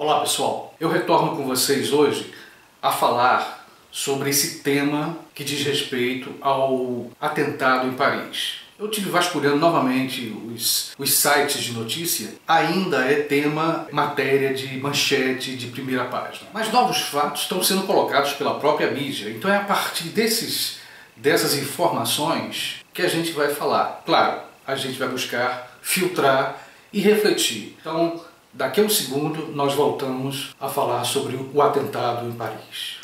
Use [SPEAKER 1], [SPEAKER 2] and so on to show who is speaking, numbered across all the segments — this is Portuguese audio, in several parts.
[SPEAKER 1] Olá pessoal, eu retorno com vocês hoje a falar sobre esse tema que diz respeito ao atentado em Paris. Eu tive vasculhando novamente os sites de notícia, ainda é tema, matéria de manchete de primeira página. Mas novos fatos estão sendo colocados pela própria mídia, então é a partir dessas informações que a gente vai falar. Claro, a gente vai buscar filtrar e refletir. Então, daqui a um segundo, nós voltamos a falar sobre o atentado em Paris.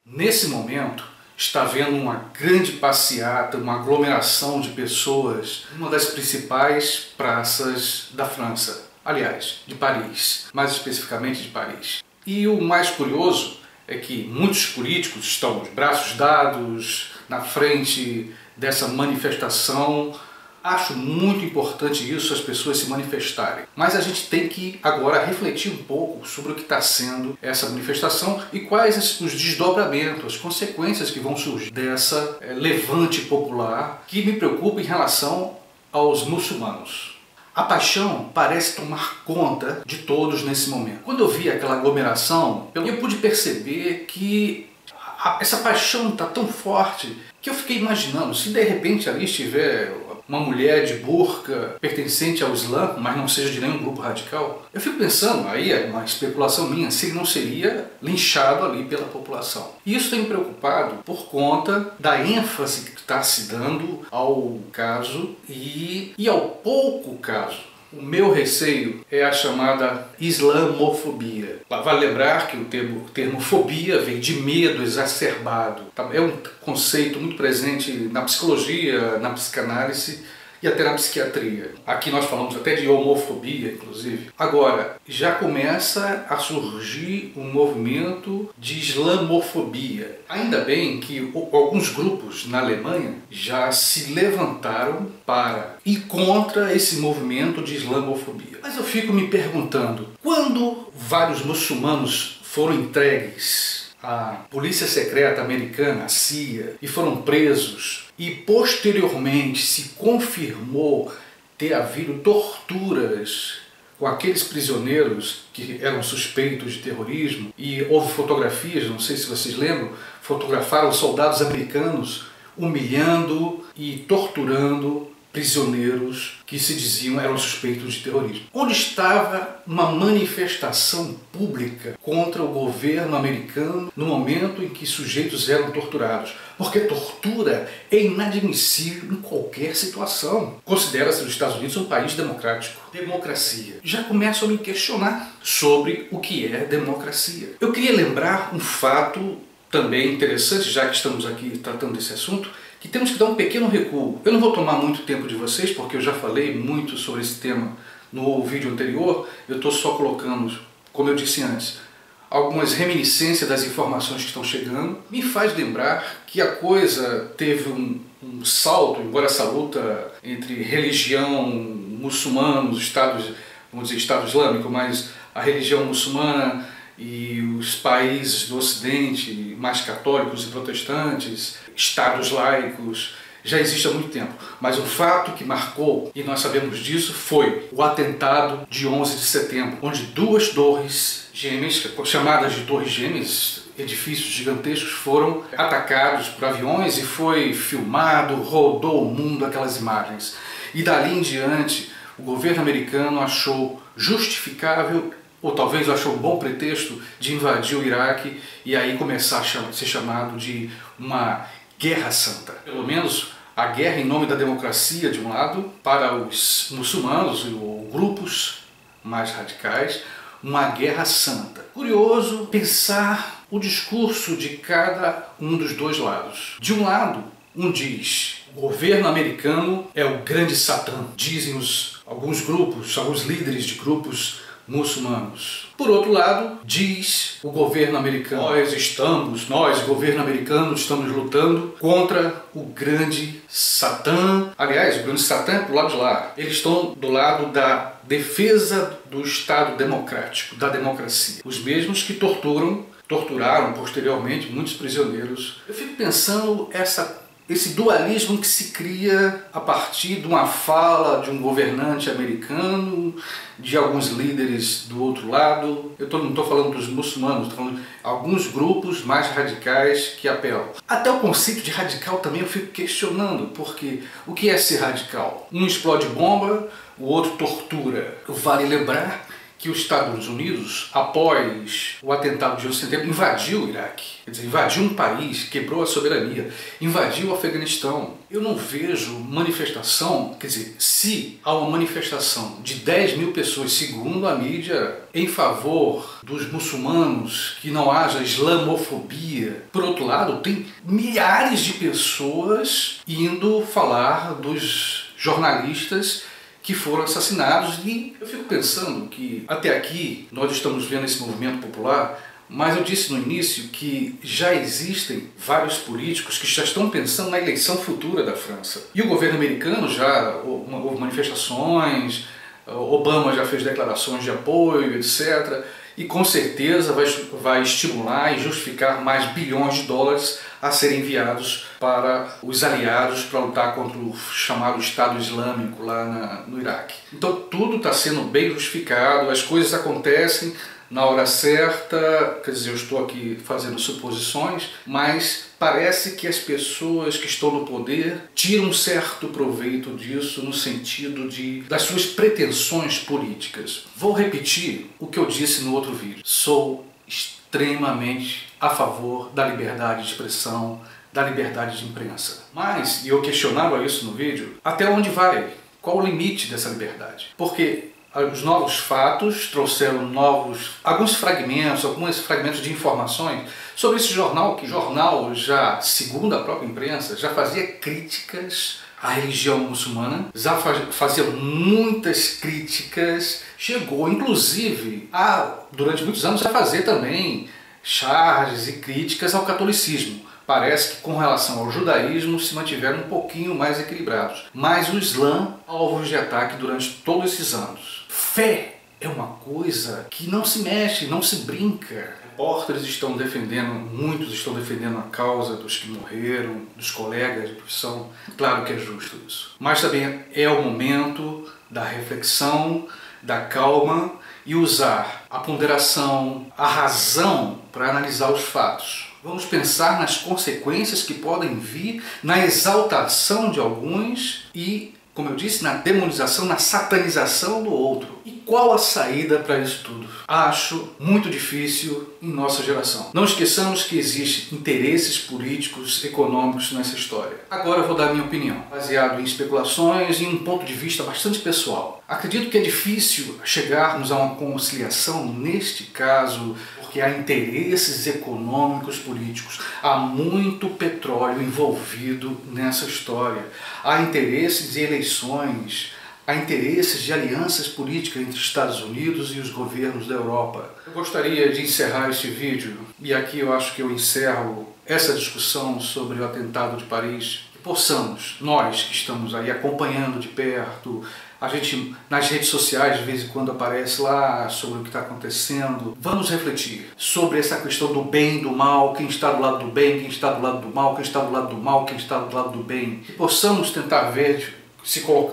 [SPEAKER 1] Nesse momento, está havendo uma grande passeata, uma aglomeração de pessoas em uma das principais praças da França. Aliás, de Paris, mais especificamente de Paris. E o mais curioso é que muitos políticos estão de braços dados na frente dessa manifestação. Acho muito importante isso, as pessoas se manifestarem. Mas a gente tem que agora refletir um pouco sobre o que está sendo essa manifestação e quais os desdobramentos, as consequências que vão surgir dessa levante popular que me preocupa em relação aos muçulmanos. A paixão parece tomar conta de todos nesse momento. Quando eu vi aquela aglomeração, eu pude perceber que essa paixão está tão forte que eu fiquei imaginando, se de repente ali estiver uma mulher de burca pertencente ao Islã, mas não seja de nenhum grupo radical, eu fico pensando, aí é uma especulação minha, se ele não seria linchado ali pela população. E isso tem me preocupado por conta da ênfase que está se dando ao caso e ao pouco caso. O meu receio é a chamada islamofobia. Vale lembrar que o termo fobia vem de medo exacerbado. É um conceito muito presente na psicologia, na psicanálise e até na psiquiatria. Aqui nós falamos até de homofobia, inclusive. Agora, já começa a surgir um movimento de islamofobia. Ainda bem que alguns grupos na Alemanha já se levantaram para ir contra esse movimento de islamofobia. Mas eu fico me perguntando, quando vários muçulmanos foram entregues à polícia secreta americana, a CIA, e foram presos, e posteriormente se confirmou ter havido torturas com aqueles prisioneiros que eram suspeitos de terrorismo, e houve fotografias, não sei se vocês lembram, fotografaram soldados americanos humilhando e torturando prisioneiros que se diziam eram suspeitos de terrorismo. Onde estava uma manifestação pública contra o governo americano no momento em que sujeitos eram torturados? Porque tortura é inadmissível em qualquer situação. Considera-se os Estados Unidos um país democrático. Democracia. Já começo a me questionar sobre o que é democracia. Eu queria lembrar um fato também interessante, já que estamos aqui tratando desse assunto, que temos que dar um pequeno recuo. Eu não vou tomar muito tempo de vocês, porque eu já falei muito sobre esse tema no vídeo anterior. Eu estou só colocando, como eu disse antes, algumas reminiscências das informações que estão chegando. Me faz lembrar que a coisa teve um salto, embora essa luta entre religião, muçulmanos, estados, vamos dizer, Estado Islâmico, mas a religião muçulmana e os países do Ocidente, mais católicos e protestantes, estados laicos, já existe há muito tempo. Mas o fato que marcou, e nós sabemos disso, foi o atentado de 11 de setembro, onde duas torres gêmeas, chamadas de torres gêmeas, edifícios gigantescos, foram atacados por aviões e foi filmado, rodou o mundo aquelas imagens. E dali em diante, o governo americano achou justificável, ou talvez achou um bom pretexto, de invadir o Iraque e aí começar a ser chamado de uma guerra santa. Pelo menos a guerra em nome da democracia, de um lado, para os muçulmanos ou grupos mais radicais, uma guerra santa. Curioso pensar o discurso de cada um dos dois lados. De um lado, um diz: o governo americano é o grande Satã, dizem alguns grupos, alguns líderes de grupos muçulmanos. Por outro lado, diz o governo americano: nós, governo americano, estamos lutando contra o grande Satã. Aliás, o grande Satã é pro lado de lá. Eles estão do lado da defesa do Estado democrático, da democracia. Os mesmos que torturaram posteriormente muitos prisioneiros. Eu fico pensando essa esse dualismo que se cria a partir de uma fala de um governante americano, de alguns líderes do outro lado. Eu não estou falando dos muçulmanos, estou falando de alguns grupos mais radicais que apelam. Até o conceito de radical também eu fico questionando, porque o que é ser radical? Um explode bomba, o outro tortura. Vale lembrar que os Estados Unidos, após o atentado de 11 de setembro, invadiu o Iraque. Quer dizer, invadiu um país, quebrou a soberania, invadiu o Afeganistão. Eu não vejo manifestação, quer dizer, se há uma manifestação de 10 mil pessoas, segundo a mídia, em favor dos muçulmanos, que não haja islamofobia. Por outro lado, tem milhares de pessoas indo falar dos jornalistas que foram assassinados, e eu fico pensando que até aqui nós estamos vendo esse movimento popular, mas eu disse no início que já existem vários políticos que já estão pensando na eleição futura da França. E o governo americano já houve manifestações, Obama já fez declarações de apoio, etc. E com certeza vai estimular e justificar mais bilhões de dólares a serem enviados para os aliados para lutar contra o chamado Estado Islâmico lá no Iraque. Então tudo está sendo bem justificado, as coisas acontecem na hora certa, quer dizer, eu estou aqui fazendo suposições, mas parece que as pessoas que estão no poder tiram um certo proveito disso no sentido das suas pretensões políticas. Vou repetir o que eu disse no outro vídeo. Sou extremamente a favor da liberdade de expressão, da liberdade de imprensa. Mas, e eu questionava isso no vídeo, até onde vai? Qual o limite dessa liberdade? Porque os novos fatos trouxeram alguns fragmentos de informações sobre esse jornal, que o jornal já, segundo a própria imprensa, já fazia críticas à religião muçulmana, já fazia muitas críticas, chegou inclusive durante muitos anos, a fazer também charges e críticas ao catolicismo. Parece que com relação ao judaísmo se mantiveram um pouquinho mais equilibrados. Mas o Islã, alvo de ataque durante todos esses anos. Fé é uma coisa que não se mexe, não se brinca. Repórteres estão defendendo, muitos estão defendendo a causa dos que morreram, dos colegas de profissão. Claro que é justo isso. Mas também é o momento da reflexão, da calma e usar a ponderação, a razão para analisar os fatos. Vamos pensar nas consequências que podem vir na exaltação de alguns e, como eu disse, na demonização, na satanização do outro. E qual a saída para isso tudo? Acho muito difícil em nossa geração. Não esqueçamos que existem interesses políticos, econômicos nessa história. Agora eu vou dar a minha opinião, baseado em especulações e em um ponto de vista bastante pessoal. Acredito que é difícil chegarmos a uma conciliação neste caso, porque há interesses econômicos políticos, há muito petróleo envolvido nessa história, há interesses de eleições, há interesses de alianças políticas entre os Estados Unidos e os governos da Europa. Eu gostaria de encerrar este vídeo, e aqui eu acho que eu encerro essa discussão sobre o atentado de Paris, que possamos, nós que estamos aí acompanhando de perto, a gente nas redes sociais de vez em quando aparece lá sobre o que está acontecendo. Vamos refletir sobre essa questão do bem e do mal, quem está do lado do bem, quem está do lado do mal, quem está do lado do mal, quem está do lado do bem. Que possamos tentar ver,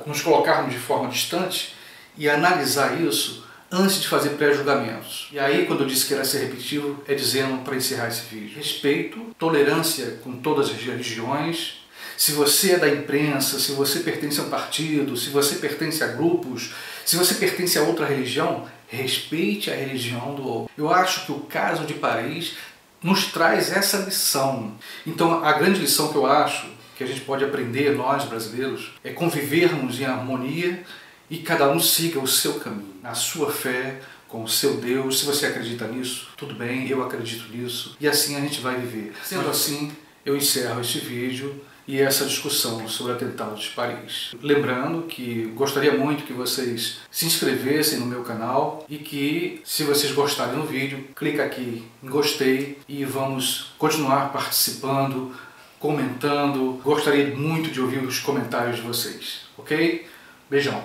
[SPEAKER 1] nos colocarmos de forma distante e analisar isso antes de fazer pré-julgamentos. E aí, quando eu disse que era ser repetitivo, é dizendo, para encerrar esse vídeo, respeito, tolerância com todas as religiões. Se você é da imprensa, se você pertence a um partido, se você pertence a grupos, se você pertence a outra religião, respeite a religião do outro. Eu acho que o caso de Paris nos traz essa lição. Então, a grande lição que eu acho que a gente pode aprender, nós brasileiros, é convivermos em harmonia e cada um siga o seu caminho, na sua fé, com o seu Deus. Se você acredita nisso, tudo bem, eu acredito nisso, e assim a gente vai viver. Sendo assim, eu encerro este vídeo e essa discussão sobre o atentado de Paris. Lembrando que gostaria muito que vocês se inscrevessem no meu canal e que, se vocês gostarem do vídeo, clica aqui em gostei e vamos continuar participando, comentando. Gostaria muito de ouvir os comentários de vocês, ok? Beijão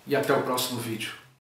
[SPEAKER 1] e até o próximo vídeo.